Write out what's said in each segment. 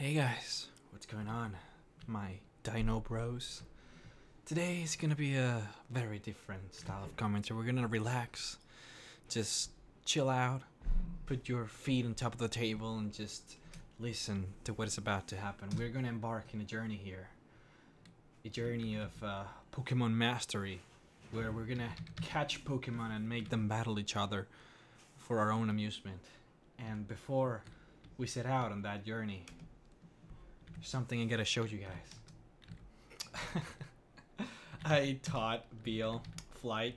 Hey guys, what's going on? My Dino Bros. Today is gonna be a very different style of commentary. We're gonna relax, just chill out, put your feet on top of the table and just listen to what is about to happen. We're gonna embark in a journey here. A journey of Pokemon mastery, where we're gonna catch Pokemon and make them battle each other for our own amusement. And before we set out on that journey, something I gotta show you guys. I taught Beal Flight.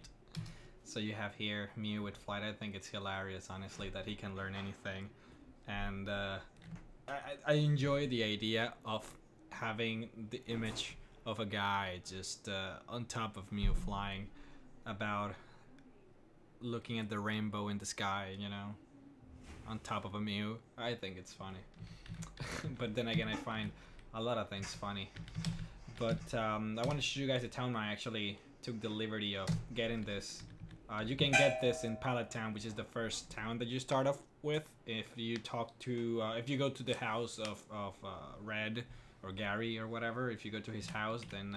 So you have here Mew with Flight. I think it's hilarious, honestly, that he can learn anything. And I enjoy the idea of having the image of a guy just on top of Mew flying about looking at the rainbow in the sky, you know, on top of a Mew. I think it's funny. But then again, I find a lot of things funny. But I want to show you guys a town. I actually took the liberty of getting this. You can get this in Pallet Town, which is the first town that you start off with. If you talk to, if you go to the house of Red or Gary or whatever, if you go to his house, then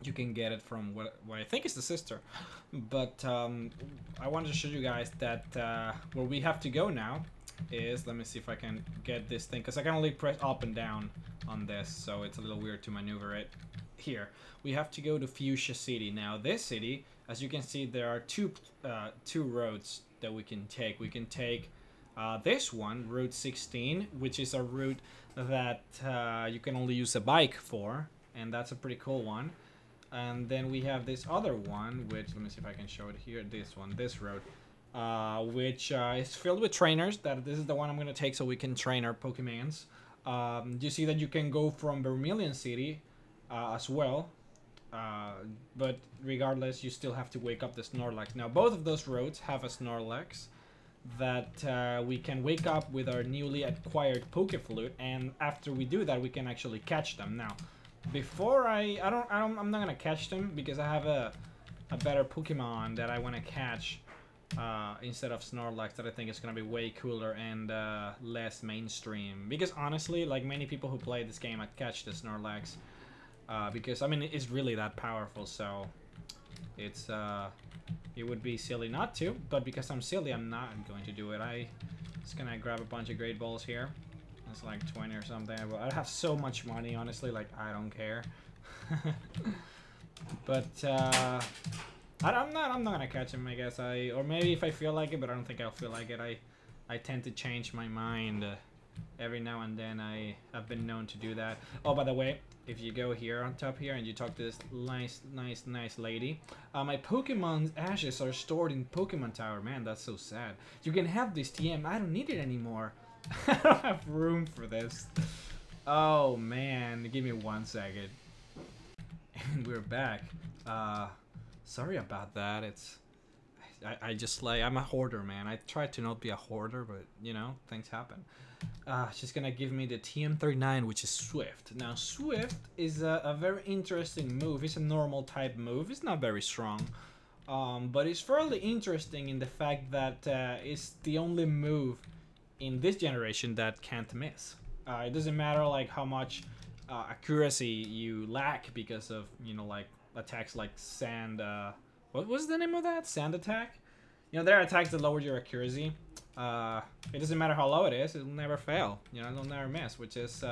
you can get it from what I think is the sister. But I wanted to show you guys that where we have to go now is, let me see if I can get this thing, because I can only press up and down on this, so it's a little weird to maneuver it. Here we have to go to Fuchsia City. Now this city, as you can see, there are two roads that we can take. We can take this one, Route 16, which is a route that you can only use a bike for, and that's a pretty cool one. And then we have this other one, which, let me see if I can show it here, this one, this road, which is filled with trainers. This is the one I'm going to take so we can train our Pokemanz. You see that you can go from Vermilion City as well, but regardless, you still have to wake up the Snorlax. Now, both of those roads have a Snorlax that we can wake up with our newly acquired PokeVlog, and after we do that, we can actually catch them. Now, before I'm not gonna catch them because I have a better Pokemon that I want to catch instead of Snorlax, that I think is gonna be way cooler and less mainstream. Because honestly, like many people who play this game, I'd catch the Snorlax because I mean it's really that powerful. So it's it would be silly not to. But because I'm silly, I'm not going to do it. I just gonna grab a bunch of Great Balls here. It's like 20 or something. I have so much money, honestly, like I don't care. But I'm not gonna catch him, I guess. Or maybe if I feel like it, but I don't think I'll feel like it. I tend to change my mind every now and then. I've been known to do that. Oh, by the way, if you go here on top here and you talk to this nice lady, my Pokemon's ashes are stored in Pokemon Tower. Man, that's so sad. You can have this TM. I don't need it anymore. I don't have room for this. Oh man, give me 1 second. And we're back. Sorry about that. I just like, I'm a hoarder, man. I try to not be a hoarder, but you know, things happen. She's gonna give me the TM39, which is Swift. Now Swift is a very interesting move. It's a normal type move. It's not very strong. But it's fairly interesting in the fact that it's the only move in this generation that can't miss. It doesn't matter like how much accuracy you lack because of, you know, like attacks like Sand, what was the name of that? Sand attack? You know, there are attacks that lower your accuracy. It doesn't matter how low it is, it'll never fail. You know, it'll never miss, which is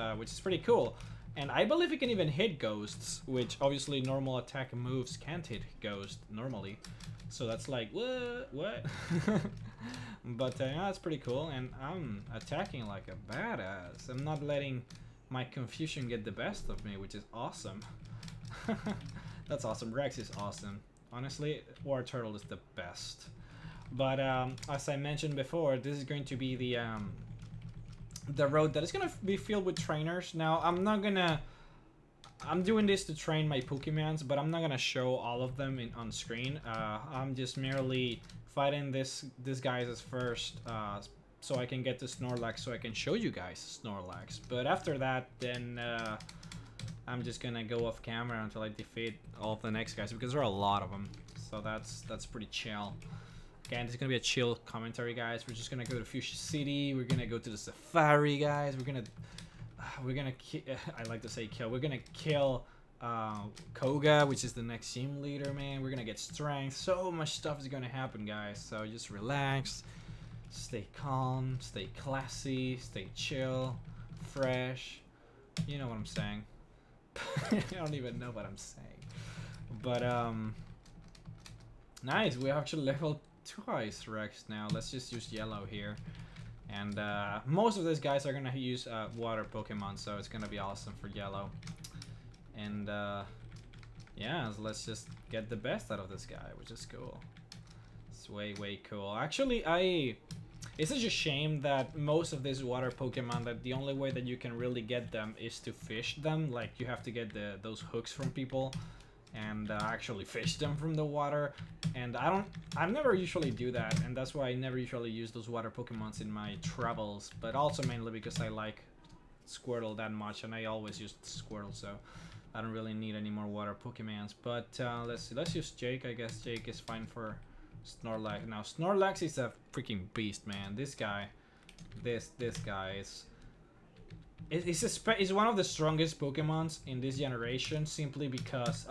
pretty cool. And I believe it can even hit ghosts, which obviously normal attack moves can't hit ghost normally. So that's like, what? But yeah, that's pretty cool, and I'm attacking like a badass. I'm not letting my confusion get the best of me, which is awesome. That's awesome. Rex is awesome. Honestly, War Turtle is the best. But as I mentioned before, this is going to be the road that is gonna be filled with trainers. Now, I'm doing this to train my Pokemonz, but I'm not gonna show all of them on screen. I'm just merely fighting this guys first, so I can get the Snorlax, so I can show you guys Snorlax. But after that, then I'm just gonna go off camera until I defeat all of the next guys, because there are a lot of them. So that's pretty chill. Again, this is gonna be a chill commentary, guys. We're just gonna go to Fuchsia City. We're gonna go to the safari, guys. We're gonna we're gonna I like to say kill. We're gonna kill Koga, which is the next team leader, man. We're gonna get strength. So much stuff is gonna happen, guys. So just relax, stay calm, stay classy, stay chill, fresh. You know what I'm saying. I don't even know what I'm saying. But nice. We actually level twice Rex now. Let's just use yellow here. And most of these guys are gonna use water Pokemon, so it's gonna be awesome for yellow. And yeah, so let's just get the best out of this guy, which is cool. It's way cool. Actually, it's such a shame that most of these water Pokemon, that the only way that you can really get them is to fish them. Like, you have to get those hooks from people and actually fish them from the water. And I never usually do that, and that's why I never usually use those water Pokemons in my travels. But also mainly because I like Squirtle that much, and I always use Squirtle, so I don't really need any more water Pokemons. But let's see. Let's use Jake. I guess Jake is fine for Snorlax. Now Snorlax is a freaking beast, man. This guy, this guy is one of the strongest Pokemons in this generation, simply because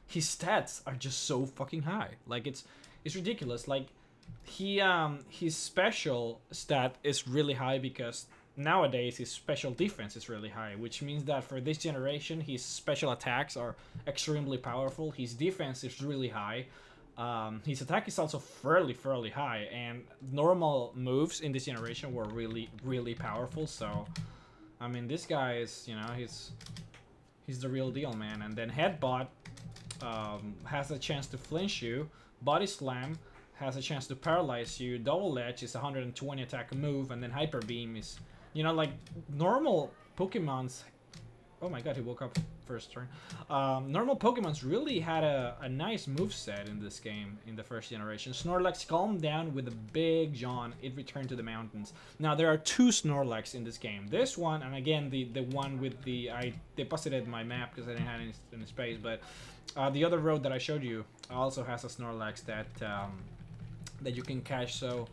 his stats are just so fucking high. Like, it's ridiculous. Like, his special stat is really high because nowadays his special defense is really high, which means that for this generation his special attacks are extremely powerful. His defense is really high. His attack is also fairly high, and normal moves in this generation were really powerful. So I mean, this guy is, you know, he's the real deal, man. And then Headbutt has a chance to flinch you. Body Slam has a chance to paralyze you. Double Edge is a 120 attack move, and then Hyper Beam is, you know, like normal Pokemons. Oh my god, he woke up first turn. Normal Pokemons really had a nice moveset in this game in the first generation. Snorlax calmed down with a big yawn. It returned to the mountains. Now there are two Snorlax in this game. This one, and again the one with the, I deposited my map because I didn't have any space, but the other road that I showed you also has a Snorlax that that you can catch. So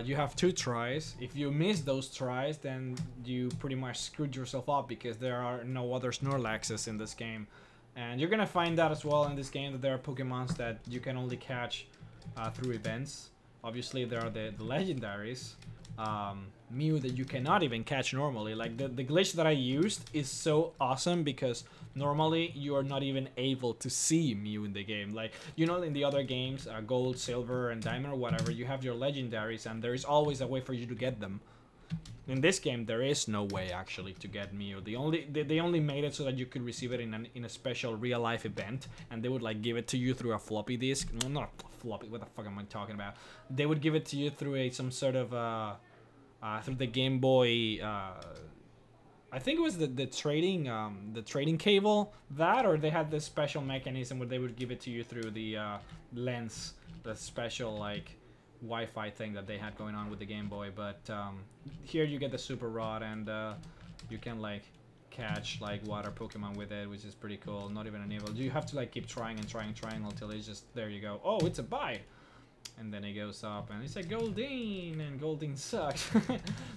you have 2 tries. If you miss those tries, then you pretty much screwed yourself up, because there are no other Snorlaxes in this game. And you're gonna find out as well in this game that there are Pokemons that you can only catch through events. Obviously there are the legendaries. Mew that you cannot even catch normally. Like the glitch that I used is so awesome, because normally you are not even able to see Mew in the game. Like, you know, in the other games, gold, silver, and diamond or whatever, you have your legendaries, and there is always a way for you to get them. In this game, there is no way actually to get Mew. They only made it so that you could receive it in a special real life event, and they would like give it to you through a floppy disk. No, not floppy. What the fuck am I talking about? They would give it to you through some sort of through the Game Boy. I think it was the trading cable, that, or they had this special mechanism where they would give it to you through the lens, the special like Wi-Fi thing that they had going on with the Game Boy. But here you get the Super Rod, and you can like catch like water Pokemon with it, which is pretty cool. Not even enabled. You have to like keep trying until it's just, there you go. Oh, it's a bite. And then it goes up, and it's a Goldeen, and Goldeen sucks.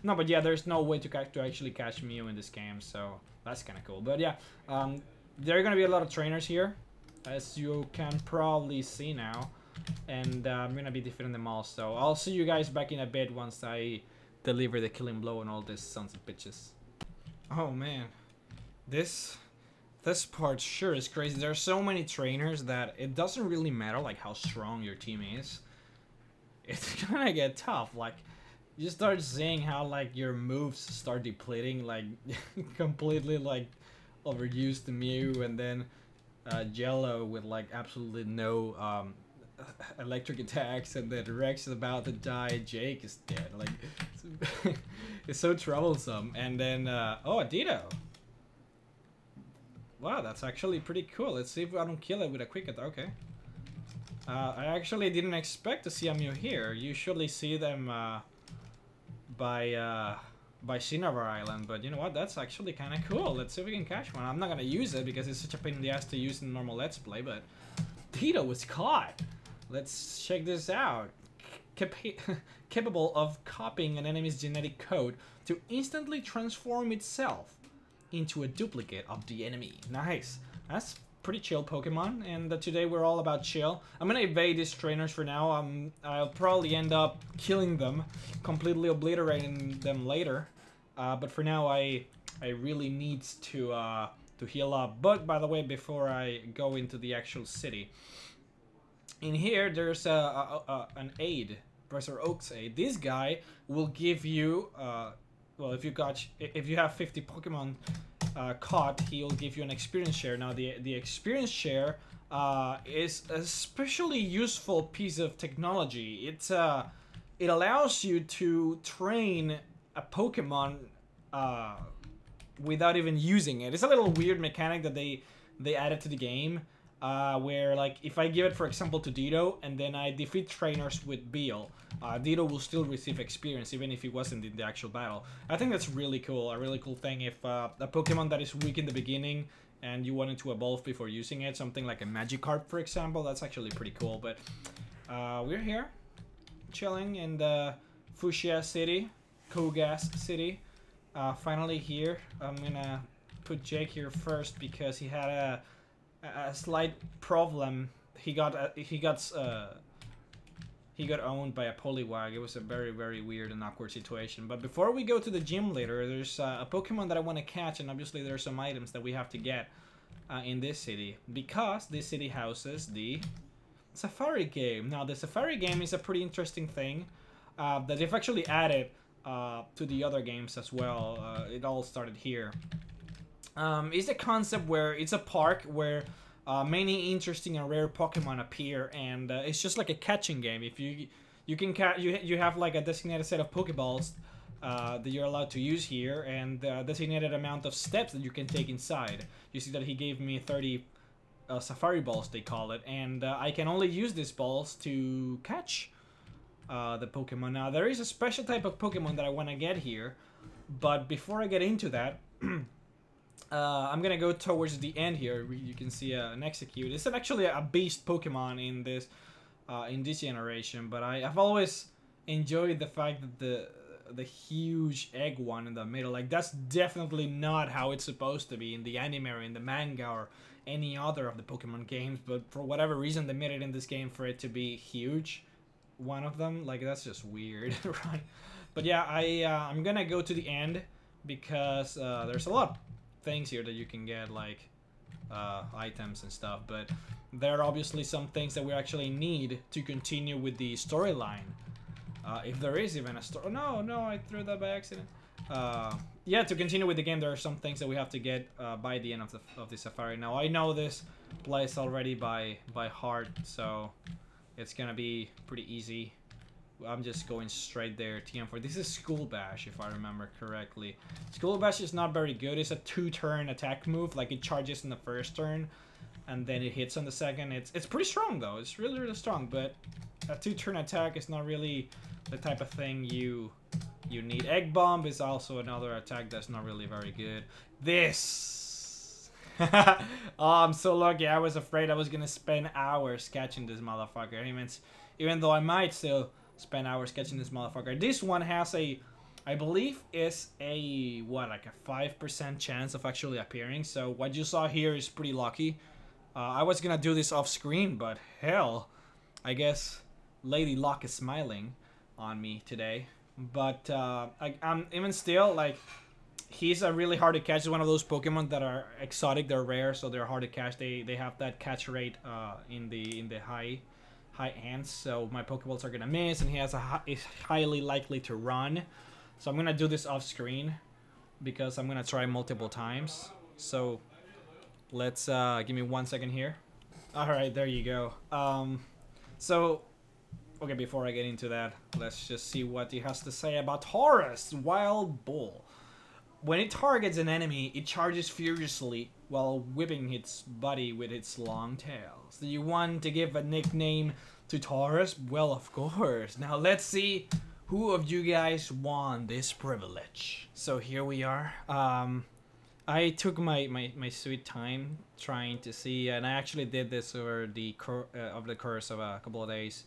No, but yeah, there's no way to actually catch Mew in this game, so that's kind of cool. But yeah, there are gonna be a lot of trainers here, as you can probably see now, and I'm gonna be defeating them all. So I'll see you guys back in a bit once I deliver the killing blow and all this sons of bitches. Oh man, this part sure is crazy. There are so many trainers that it doesn't really matter like how strong your team is. It's gonna get tough. Like, you start seeing how like your moves start depleting, like completely like overused Mew, and then Jello with like absolutely no electric attacks, and then Rex is about to die, Jake is dead. Like, it's so troublesome. And then oh, a Ditto. Wow, that's actually pretty cool. Let's see if I don't kill it with a quick attack. Okay. I actually didn't expect to see a Mew here. You usually see them by Cinnabar Island, but you know what? That's actually kind of cool. Let's see if we can catch one. I'm not gonna use it because it's such a pain in the ass to use in normal Let's Play, but Tito was caught. Let's check this out. capable of copying an enemy's genetic code to instantly transform itself into a duplicate of the enemy. Nice. That's pretty chill Pokemon, and today we're all about chill. I'm gonna evade these trainers for now. I'll probably end up killing them, completely obliterating them later. But for now, I really need to heal up. But by the way, before I go into the actual city, in here there's an aid, Professor Oak's aid. This guy will give you well, if you have 50 Pokemon caught, he'll give you an experience share. Now the experience share is a especially useful piece of technology. It allows you to train a Pokemon without even using it. It's a little weird mechanic that they added to the game, where like if I give it, for example, to Ditto and then I defeat trainers with Beal, Ditto will still receive experience even if he wasn't in the actual battle. I think that's really cool, a really cool thing. If a Pokemon that is weak in the beginning and you wanted to evolve before using it, something like a Magikarp, for example, that's actually pretty cool. But we're here, chilling in the Fuchsia City, Kogas City. Finally here. I'm gonna put Jake here first because he had a slight problem. He got owned by a Poliwag. It was a very, very weird and awkward situation. But before we go to the gym later, there's a Pokemon that I want to catch, and obviously there's some items that we have to get in this city, because this city houses the Safari game. Now the Safari game is a pretty interesting thing that they've actually added to the other games as well. It all started here. It's a concept where it's a park where many interesting and rare Pokemon appear, and it's just like a catching game. If you can catch, you have like a designated set of Pokeballs that you're allowed to use here, and a designated amount of steps that you can take inside. You see that he gave me 30 Safari balls, they call it, and I can only use these balls to catch the Pokemon. Now there is a special type of Pokemon that I want to get here, but before I get into that, I'm gonna go towards the end here. You can see an Execute. It's actually a beast Pokemon in this generation, but I've always enjoyed the fact that the huge egg one in the middle, like that's definitely not how it's supposed to be in the anime or in the manga or any other of the Pokemon games, but for whatever reason they made it in this game for it to be huge. One of them, like that's just weird, right? But yeah, I'm gonna go to the end because there's a lot of things here that you can get, like items and stuff, but there are obviously some things that we actually need to continue with the storyline, if there is even a story. No, I threw that by accident. Yeah, to continue with the game, there are some things that we have to get by the end of the Safari. Now I know this place already by heart, so it's gonna be pretty easy. I'm just going straight there. TM4. This is School Bash, if I remember correctly. School Bash is not very good. It's a 2-turn attack move. Like it charges in the first turn, and then it hits on the second. It's pretty strong though. It's really, really strong. But a 2-turn attack is not really the type of thing you need. Egg Bomb is also another attack that's not really very good. This. Oh, I'm so lucky. I was afraid I was gonna spend hours catching this motherfucker. Even though I might still spend hours catching this motherfucker. This one has I believe is a, what, like a 5% chance of actually appearing. So what you saw here is pretty lucky. I was gonna do this off screen, but hell, I guess Lady Luck is smiling on me today. But I'm even still, like, he's a really hard to catch. He's one of those Pokemon that are exotic, they're rare, so they're hard to catch. They have that catch rate in the high ends, so my Pokeballs are gonna miss, and he is highly likely to run. So I'm gonna do this off screen because I'm gonna try multiple times. So let's give me 1 second here. All right, there you go. So okay, before I get into that, let's just see what he has to say about Taurus Wild Bull. When it targets an enemy, it charges furiously while whipping its body with its long tail. So you want to give a nickname to Taurus? Well, of course. Now let's see who of you guys won this privilege. So here we are. I took my sweet time trying to see, and I actually did this over the course of a couple of days.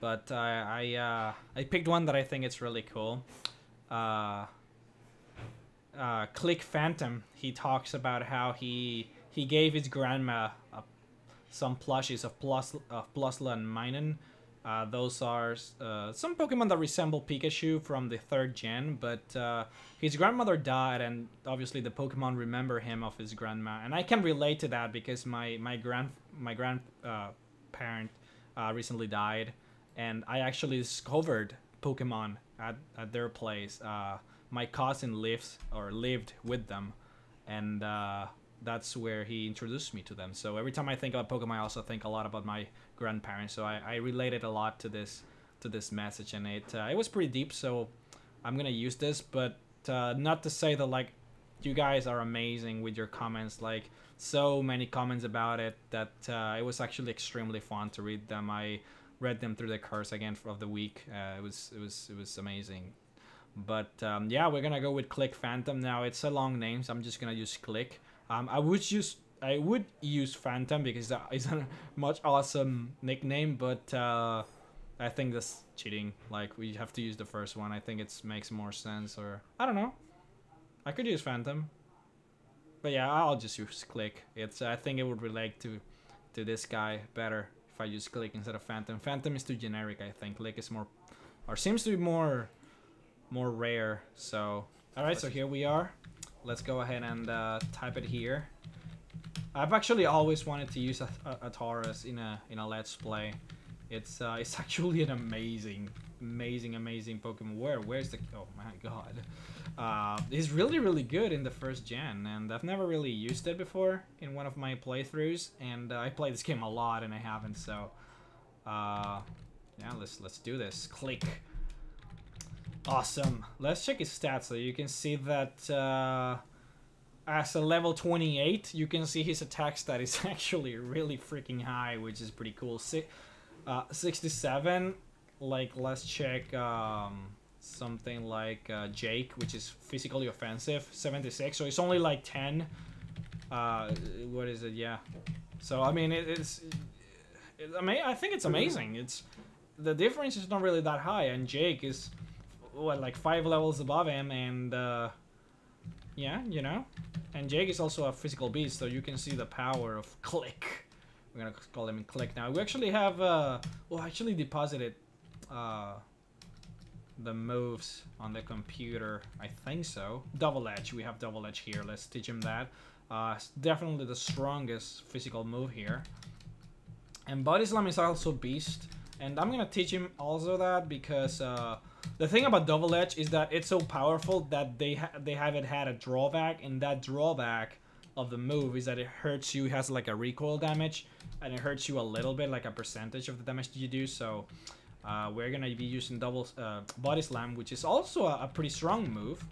but I picked one that I think it's really cool. Click Phantom. He talks about how he gave his grandma some plushies of Plusla and Minun. Those are some Pokemon that resemble Pikachu from the 3rd gen, but his grandmother died, and obviously the Pokemon remember him of his grandma. And I can relate to that because my grandparent recently died, and I actually discovered Pokemon at their place. My cousin lived with them, and that's where he introduced me to them. So every time I think about Pokemon, I also think a lot about my grandparents. So I related a lot to this message, and it was pretty deep. So I'm gonna use this, but not to say that like you guys are amazing with your comments. Like so many comments about it that it was actually extremely fun to read them. I read them through the course again of the week. It was amazing. But yeah, we're gonna go with Click Phantom now. It's a long name, so I'm just gonna use Click. I would use Phantom because that is a much awesome nickname, but I think that's cheating. Like we have to use the first one. I think it makes more sense, or I don't know. I could use Phantom, but yeah, I'll just use Click. I think it would relate to this guy better if I use Click instead of Phantom. Phantom is too generic. I think Click is more, or seems to be more rare. So all right, so here we are. Let's go ahead and type it here. I've actually always wanted to use a Taurus in a Let's Play. It's actually an amazing Pokemon. Where's the, oh my god. It's really good in the 1st gen, and I've never really used it before in one of my playthroughs, and I play this game a lot and I haven't, so yeah, let's do this. Click. Awesome. Let's check his stats. So you can see that as a level 28, you can see his attack stat is actually really freaking high, which is pretty cool. 67. Like, let's check something like Jake, which is physically offensive. 76. So it's only like 10. What is it? Yeah. So I mean, I think it's amazing. The difference is not really that high, and Jake is what, like 5 levels above him, and yeah, you know, and Jake is also a physical beast, so you can see the power of Click. We're gonna call him Click now. We actually have well, I actually deposited the moves on the computer, I think so. Double Edge, we have Double Edge here. Let's teach him that. It's definitely the strongest physical move here. And Body Slam is also beast, and I'm gonna teach him also that because the thing about Double Edge is that it's so powerful that they haven't had a drawback, and that drawback of the move is that it hurts you. It has like a recoil damage, and it hurts you a little bit, like a percentage of the damage that you do. So we're gonna be using Body Slam, which is also a pretty strong move.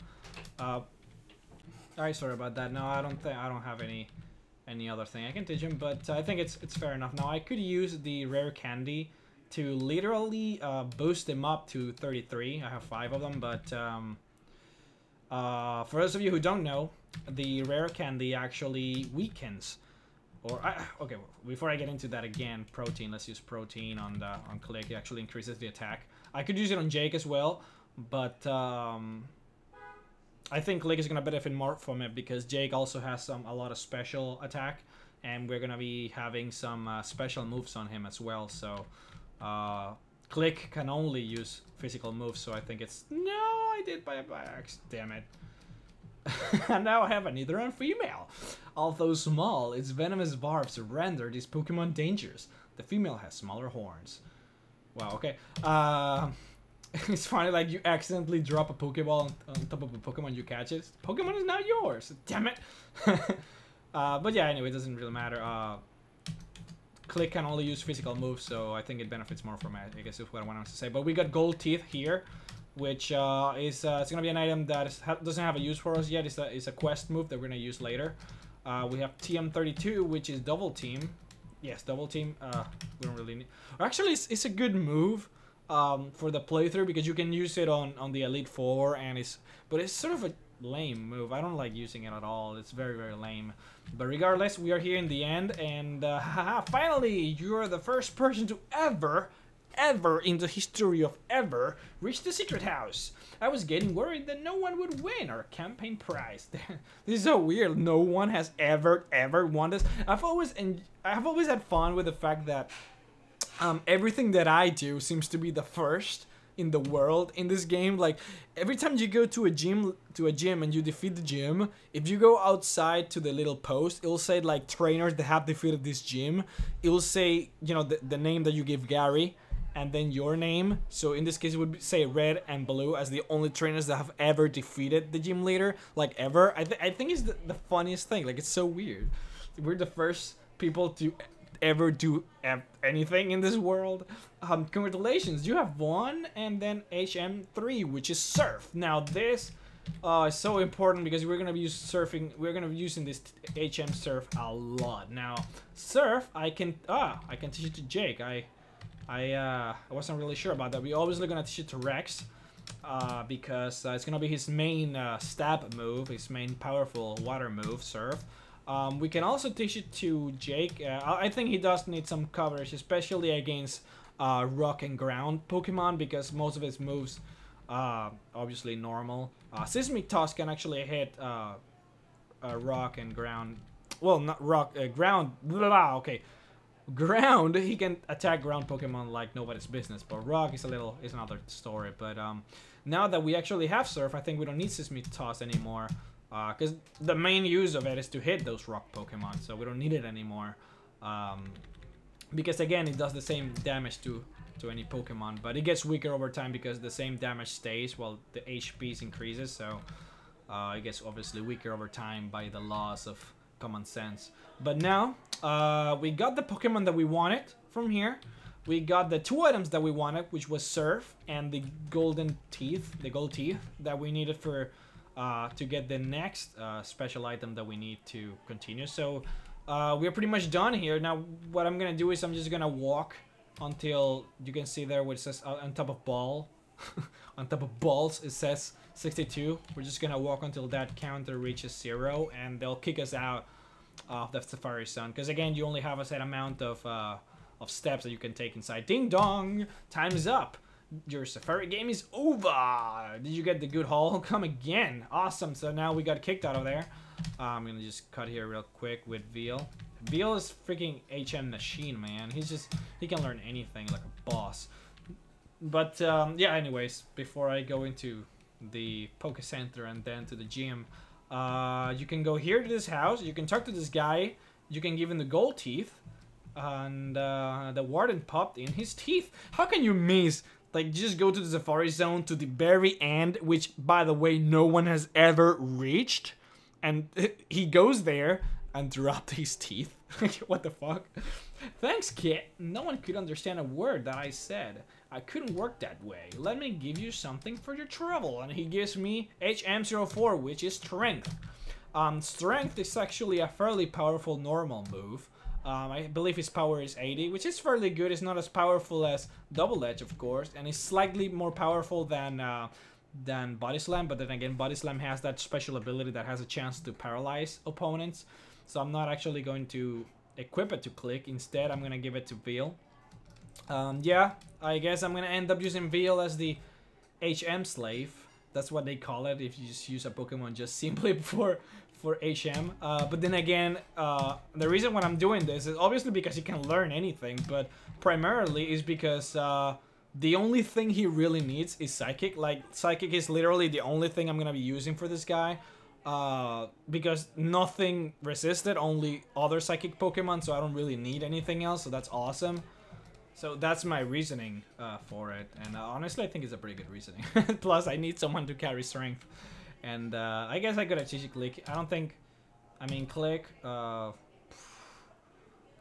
Alright, sorry about that. No, I don't have any other thing I can teach him, but I think it's fair enough. Now I could use the rare candy to literally boost them up to 33. I have 5 of them, but for those of you who don't know, the rare candy actually weakens. Okay, before I get into that again, Protein. Let's use Protein on Click. It actually increases the attack. I could use it on Jake as well, but I think Click is gonna benefit more from it because Jake also has a lot of special attack, and we're gonna be having some special moves on him as well. So Click can only use physical moves, so I think it's... No, I did by accident. Damn it. And now I have a Nidoran female. Although small, its venomous barbs render this Pokemon dangerous. The female has smaller horns. Wow, okay. It's funny, like, you accidentally drop a Pokeball on top of a Pokemon, you catch it. Pokemon is now yours. Damn it. But yeah, anyway, it doesn't really matter. Click can only use physical moves, so I think it benefits more from it, I guess is what I wanted to say. But we got Gold Teeth here, which is it's going to be an item that doesn't have a use for us yet. It's a quest move that we're going to use later. We have TM32, which is Double Team. Yes, Double Team. We don't really need... Actually, it's a good move for the playthrough because you can use it on the Elite Four, and but it's sort of a lame move. I don't like using it at all. It's very lame. But regardless, we are here in the end, and finally, you're the first person to ever ever in the history of ever reached the secret house. I was getting worried that no one would win our campaign prize. This is so weird. No one has ever won this. I've always had fun with the fact that everything that I do seems to be the first in the world in this game. Like every time you go to a gym and you defeat the gym, if you go outside to the little post, it'll say like trainers that have defeated this gym. It will say, you know, the name that you give Gary and then your name. So in this case it would say red and blue as the only trainers that have ever defeated the gym leader, like ever. I think it's the funniest thing. Like it's so weird. We're the first people to ever do anything in this world. Congratulations, you have won. And then HM3, which is surf. Now this is so important because we're gonna be using this HM surf a lot. Now surf, I can teach it to Jake. I wasn't really sure about that. We're obviously gonna teach it to Rex because it's gonna be his main stab move, his main powerful water move, surf. We can also teach it to Jake. I think he does need some coverage, especially against rock and ground Pokemon, because most of his moves obviously normal. Seismic Toss can actually hit rock and ground. Well, not rock, ground. Blah, okay, ground. He can attack ground Pokemon like nobody's business. But rock is another story. But now that we actually have Surf, I think we don't need Seismic Toss anymore. Because the main use of it is to hit those rock Pokemon, so we don't need it anymore. Because again, it does the same damage to any Pokemon, but it gets weaker over time because the same damage stays while the HP increases. So it gets obviously weaker over time by the laws of common sense. But now we got the Pokemon that we wanted from here. We got the two items that we wanted, which was Surf and the golden teeth, the gold teeth that we needed for to get the next special item that we need to continue. So we're pretty much done here. Now what I'm gonna do is I'm just gonna walk until you can see there where it says on top of ball on top of balls it says 62. We're just gonna walk until that counter reaches 0 and they'll kick us out of the Safari Zone, because again you only have a set amount of steps that you can take inside. Ding dong, time's up. Your Safari game is over. Did you get the good haul? Come again. Awesome. So now we got kicked out of there. I'm gonna just cut here real quick with Veal. Veal is freaking HM machine, man. He can learn anything like a boss. But yeah, anyways, before I go into the Poke Center and then to the gym, you can go here to this house. You can talk to this guy. You can give him the gold teeth. And the warden popped in his teeth. How can you miss? Like, just go to the Safari Zone to the very end, which, by the way, no one has ever reached. And he goes there and dropped his teeth. What the fuck? Thanks, kid. No one could understand a word that I said. I couldn't work that way. Let me give you something for your trouble. And he gives me HM04, which is Strength. Strength is actually a fairly powerful normal move. I believe his power is 80, which is fairly good. It's not as powerful as Double Edge, of course, and it's slightly more powerful than Body Slam, but then again, Body Slam has that special ability that has a chance to paralyze opponents, so I'm not actually going to equip it to Click. Instead, I'm going to give it to Veal. Yeah, I guess I'm going to end up using Veal as the HM slave. That's what they call it if you just use a Pokemon just simply for HM. But then again, the reason why I'm doing this is obviously because he can learn anything, but primarily is because the only thing he really needs is Psychic. Like, Psychic is literally the only thing I'm gonna be using for this guy, because nothing resisted, only other Psychic Pokemon, so I don't really need anything else, so that's awesome. So that's my reasoning for it, and honestly I think it's a pretty good reasoning. Plus I need someone to carry Strength. And I guess I could have cheesy Click. Click.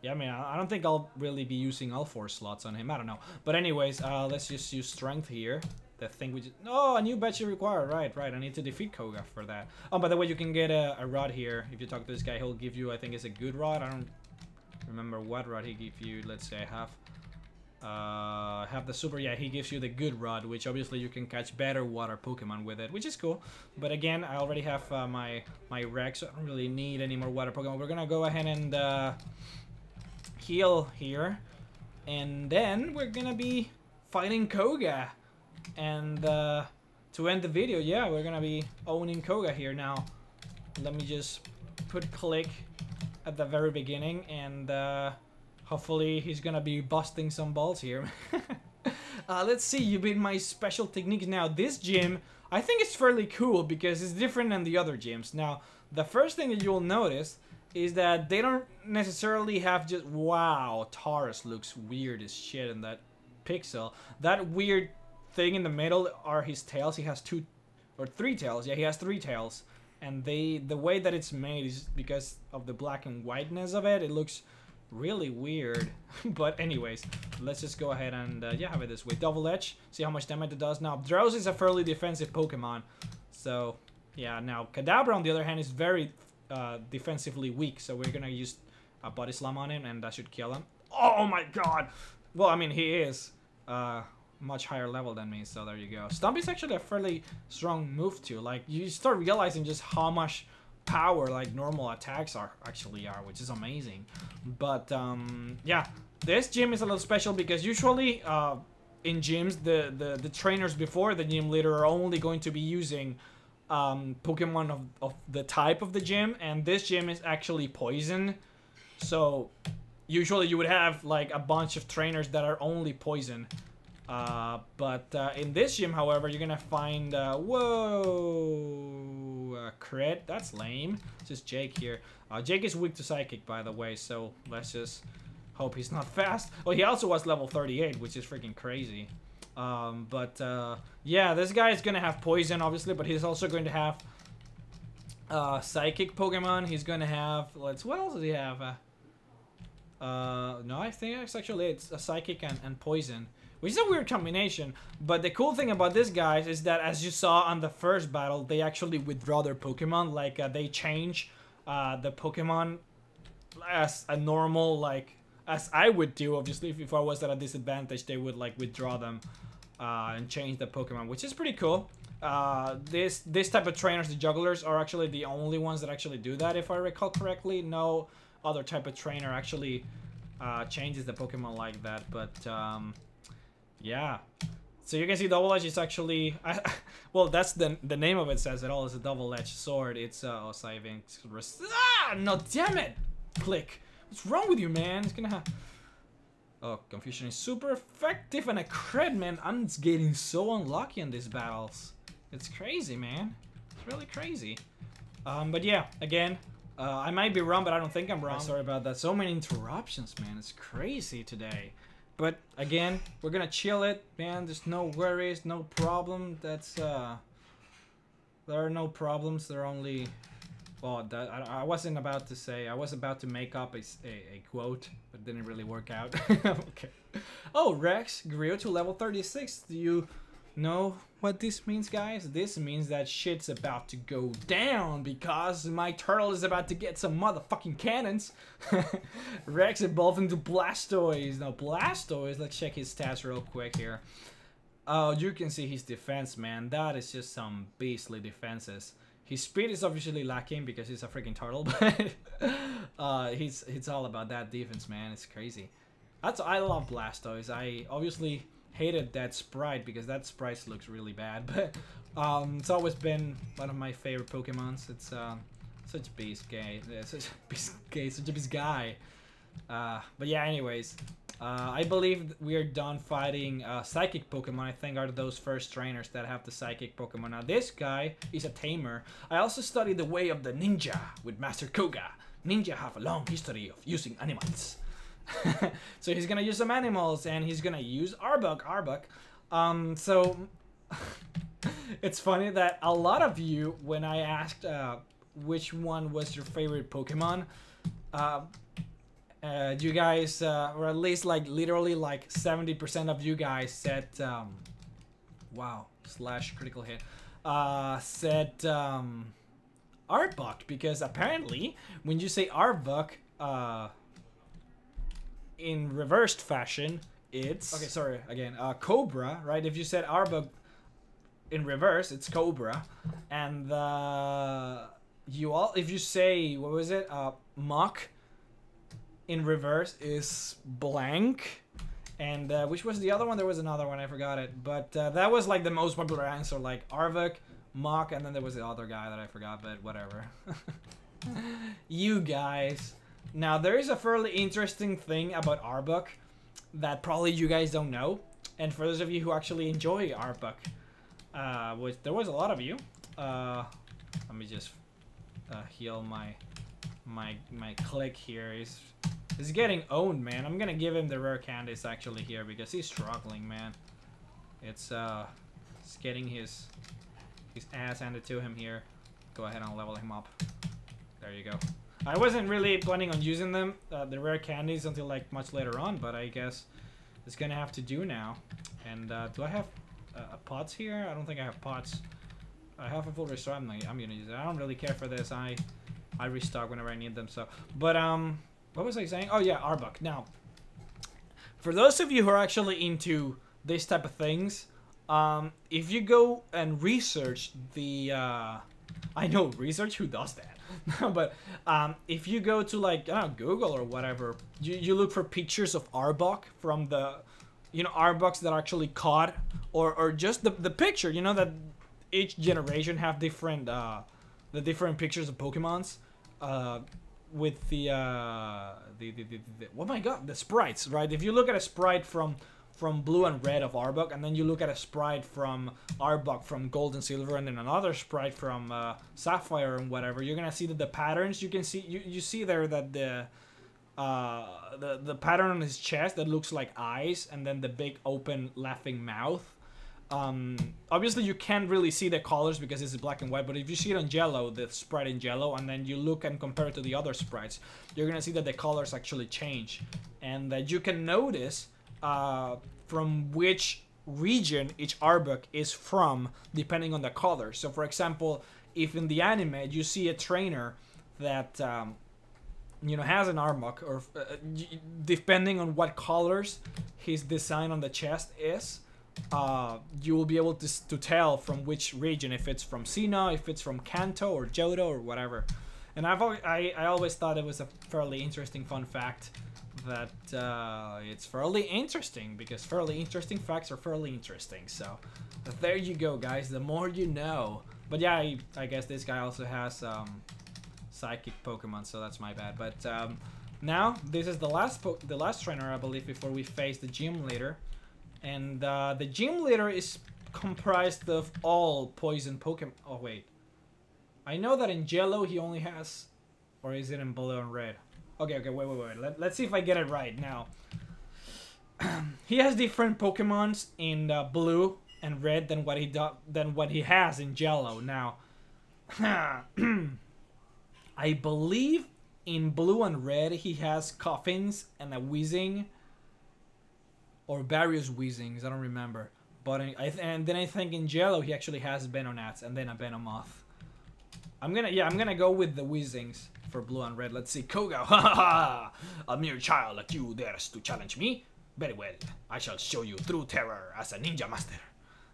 Yeah, I don't think I'll really be using all 4 slots on him. I don't know. But anyways, let's just use Strength here. The thing we just... Oh, a new batch required. Right. I need to defeat Koga for that. Oh, by the way, you can get a rod here. If you talk to this guy, he'll give you, I think it's a good rod. I don't remember what rod he gives you. Let's say I have the super. Yeah, he gives you the good rod, which obviously you can catch better water Pokemon with it, which is cool. But again, I already have my Rex, so I don't really need any more water Pokemon. We're gonna go ahead and heal here, and then we're gonna be fighting Koga. And to end the video, yeah, we're gonna be owning Koga here now. Let me just put click at the very beginning, and hopefully he's gonna be busting some balls here. Let's see, you beat my special techniques. Now this gym, I think it's fairly cool because it's different than the other gyms. Now the first thing that you'll notice is that they don't necessarily have just, wow, Taurus looks weird as shit in that pixel. That weird thing in the middle are his tails. He has 2 or 3 tails. Yeah, he has 3 tails. And the way that it's made is because of the black and whiteness of it. It looks really weird. But anyways, let's just go ahead and yeah, have it this way. Double Edge. See how much damage it does. Now, Drowsy is a fairly defensive Pokemon. So, yeah. Now, Kadabra, on the other hand, is very defensively weak. So we're going to use a Body Slam on him, and that should kill him. Oh my god! Well, I mean, he is much higher level than me, so there you go. Stomp is actually a fairly strong move too. Like, you start realizing just how much power like normal attacks actually are, which is amazing. But yeah, this gym is a little special because usually in gyms the trainers before the gym leader are only going to be using Pokemon of the type of the gym, and this gym is actually poison. So usually you would have like a bunch of trainers that are only poison. But in this gym, however, you're gonna find whoa, crit. That's lame. It's just Jake here. Jake is weak to Psychic, by the way, so let's just hope he's not fast. Well, he also was level 38, which is freaking crazy. Yeah, this guy is gonna have poison, obviously, but he's also going to have Psychic Pokemon. He's gonna have, what else does he have? No, I think it's actually a Psychic and Poison, which is a weird combination. But the cool thing about this, guys, is that as you saw on the first battle, they actually withdraw their Pokemon. Like, they change the Pokemon as a normal, like, as I would do, obviously. If I was at a disadvantage, they would, like, withdraw them and change the Pokemon, which is pretty cool. This type of trainers, the jugglers, are actually the only ones that actually do that, if I recall correctly. No other type of trainer actually changes the Pokemon like that, but yeah. So you can see Double Edge is actually well, that's the name of it says it all. It's a double-edged sword. It's saving. No, damn it! Click. What's wrong with you, man? It's gonna have. Oh, Confusion is super effective and a crit, man. I'm getting so unlucky in these battles. It's crazy, man. It's really crazy. But yeah, again, I might be wrong, but I don't think I'm wrong. Sorry about that. So many interruptions, man. It's crazy today. But again, we're gonna chill it, man. There's no worries, no problem. That's there are no problems. There are only, well, I wasn't about to say. I was about to make up a quote, but it didn't really work out. Okay. Oh, Rex grew to level 36. Do you know what this means, guys? This means that shit's about to go down because my turtle is about to get some motherfucking cannons. Rex evolved into Blastoise. Now, Blastoise, let's check his stats real quick here. Oh, you can see his defense, man. That is just some beastly defenses. His speed is obviously lacking because he's a freaking turtle, but it's all about that defense, man. It's crazy. I love Blastoise. I obviously hated that sprite because that sprite looks really bad, but it's always been one of my favorite Pokemons. It's such a beast guy, such a beast guy. But yeah, anyways, I believe we are done fighting Psychic Pokemon. I think are those first trainers that have the Psychic Pokemon. Now this guy is a tamer. I also studied the way of the ninja with Master Koga. Ninja have a long history of using animals. So he's gonna use some animals, and he's gonna use Arbok. So it's funny that a lot of you, when I asked which one was your favorite Pokemon, you guys, or at least like literally like 70% of you guys said, wow, / critical hit, said Arbok, because apparently when you say Arbok, in reversed fashion, it's okay. Sorry again. Cobra, right? If you said Arbok in reverse, it's Cobra, and if you say, what was it? Mach in reverse is blank, And which was the other one? There was another one, I forgot it. But that was like the most popular answer, like Arbok, Mach, and then there was the other guy that I forgot, but whatever. You guys. Now, there is a fairly interesting thing about Arbok that probably you guys don't know. And for those of you who actually enjoy Arbok, which there was a lot of you. Let me just heal my click here. He's getting owned, man. I'm gonna give him the rare candies actually here because he's struggling, man. It's getting his ass handed to him here. Go ahead and level him up. There you go. I wasn't really planning on using them, the rare candies, until like much later on, but I guess it's gonna have to do now. And do I have pots here? I don't think I have pots. I have a full restore. I'm gonna use it. I don't really care for this. I restock whenever I need them. So, but what was I saying? Oh yeah, Arbok. Now, for those of you who are actually into this type of things, if you go and research the, I know research, who does that? But if you go to like I don't know, Google or whatever, you look for pictures of Arbok from the, you know, Arboks that are actually caught, or just the picture. You know that each generation have different the different pictures of Pokemon's. With the oh my god, the sprites, right? If you look at a sprite from blue and red of Arbok, and then you look at a sprite from Arbok from gold and silver, and then another sprite from sapphire and whatever, you're gonna see that the patterns, you can see you see there that the pattern on his chest that looks like eyes, and then the big open laughing mouth. Obviously you can't really see the colors because it's black and white, but if you see it on yellow, the sprite in yellow, and then you look and compare it to the other sprites, you're gonna see that the colors actually change, and that you can notice from which region each Arbok is from depending on the color. So for example, if in the anime you see a trainer that you know, has an Arbok, or depending on what colors his design on the chest is, you will be able to tell from which region, if it's from Sinnoh, if it's from Kanto or Johto or whatever. And I always thought it was a fairly interesting fun fact that it's fairly interesting, because fairly interesting facts are fairly interesting. So there you go, guys. The more you know. But yeah, I guess this guy also has psychic Pokemon, so that's my bad. But now this is the last trainer, I believe, before we face the gym leader. And the gym leader is comprised of all poison Pokemon. Oh, wait. I know that in yellow he only has... Or is it in blue and red? Okay, wait. Let's see if I get it right now. He has different Pokemons in blue and red than what he has in yellow. Now, I believe in blue and red he has Coffins and a Weezing. Or various Weezings, I don't remember. But and then I think in yellow he actually has Venonats and then a Venomoth. I'm gonna go with the Weezings for blue and red. Let's see. Koga, ha! A mere child like you dares to challenge me? Very well, I shall show you true terror as a ninja master.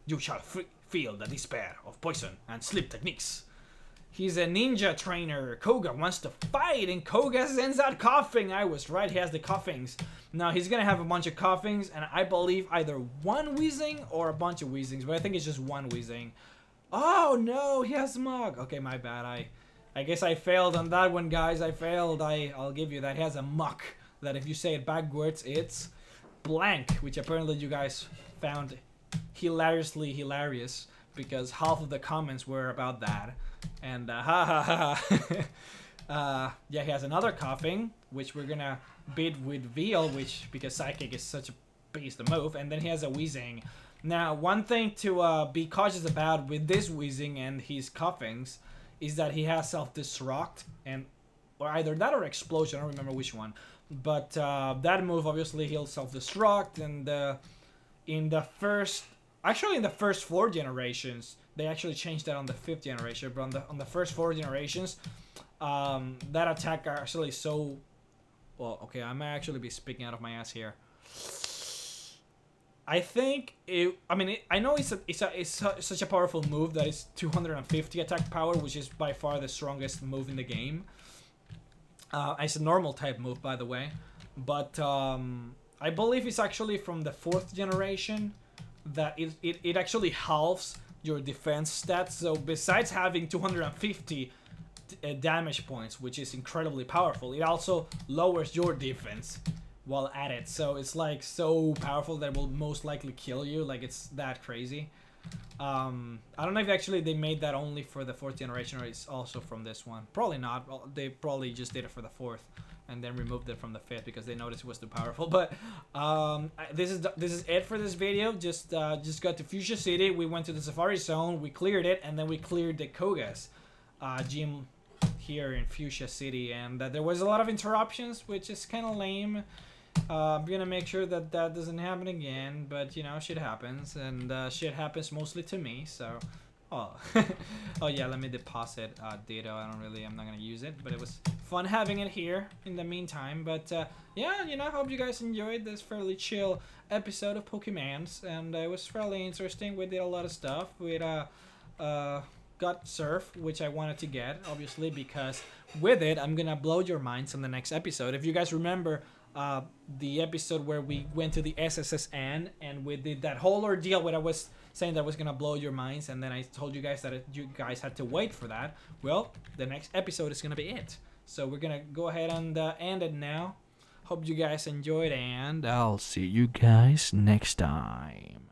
You shall feel the despair of poison and sleep techniques. He's a ninja trainer. Koga wants to fight, and Koga sends out coughing. I was right, he has the coughings. Now he's gonna have a bunch of coughings, and I believe either one Weezing or a bunch of Weezings, but I think it's just one Weezing. Oh no, he has Mug. Okay, my bad. I guess I failed on that one, guys. I failed. I'll give you that. He has a Muck. That if you say it backwards, it's blank, which apparently you guys found hilariously hilarious, because half of the comments were about that. And yeah, he has another coughing, which we're gonna beat with Veil, which because Psychic is such a beast to move. And then he has a Weezing. Now, one thing to be cautious about with this Weezing and his coughings is that he has self-destruct, and or either that or explosion. I don't remember which one. But that move, obviously, he'll self-destruct, and in the first 4 generations, they actually changed that on the 5th generation. But on the first 4 generations, that attack are actually so... Well, okay, I might actually be speaking out of my ass here. I think I know it's such a powerful move that it's 250 attack power, which is by far the strongest move in the game. It's a normal type move, by the way, but I believe it's actually from the 4th generation that it actually halves your defense stats. So besides having 250 damage points, which is incredibly powerful, it also lowers your defense while at it. So it's like so powerful that it will most likely kill you. Like, it's that crazy. I don't know if actually they made that only for the 4th generation or it's also from this one. Probably not. Well, they probably just did it for the 4th and then removed it from the 5th because they noticed it was too powerful. But this is it for this video. Just got to Fuchsia City. We went to the Safari Zone. We cleared it, and then we cleared the Koga's gym here in Fuchsia City, and there was a lot of interruptions, which is kind of lame. I'm gonna make sure that that doesn't happen again, but you know, shit happens, and shit happens mostly to me, so oh oh yeah, let me deposit Ditto. I'm not gonna use it, but it was fun having it here in the meantime. But yeah, you know, I hope you guys enjoyed this fairly chill episode of Pokemanz, and it was fairly interesting. We did a lot of stuff. We got Surf, which I wanted to get, obviously, because with it, I'm gonna blow your minds on the next episode. If you guys remember the episode where we went to the SSSN and we did that whole ordeal where I was saying that was gonna blow your minds, and then I told you guys that you guys had to wait for that. Well, the next episode is gonna be it. So we're gonna go ahead and end it now. Hope you guys enjoyed, and I'll see you guys next time.